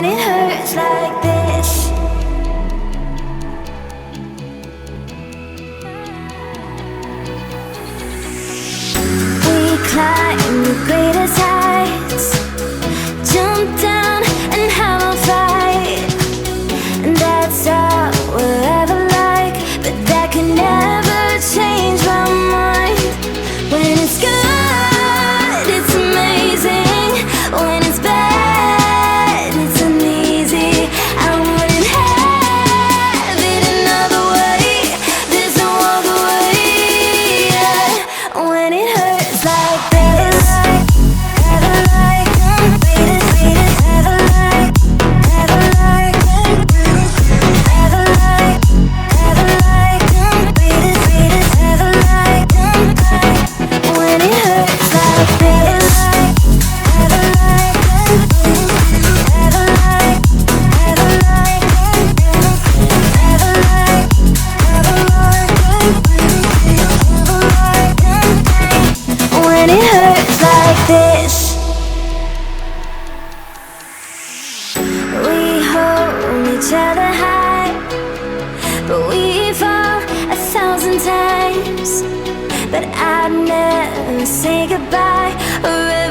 when it hurts like this. We climb the greatest heights, jump down and have a fight, and that's all we'll ever like. But that can never change my mind. When it's good, it's amazing. When it's bad, it's uneasy. I wouldn't have it another way. There's no other way. Yeah. When it hurts like this, ever like, wait it, ever like, ever like, ever like, ever like, wait it, ever like, when it hurts like this, ever like, ever like, ever like, ever like, ever like, when it hurts like this. We hold each other high, but we fall 1,000 times. But I'd never say goodbye or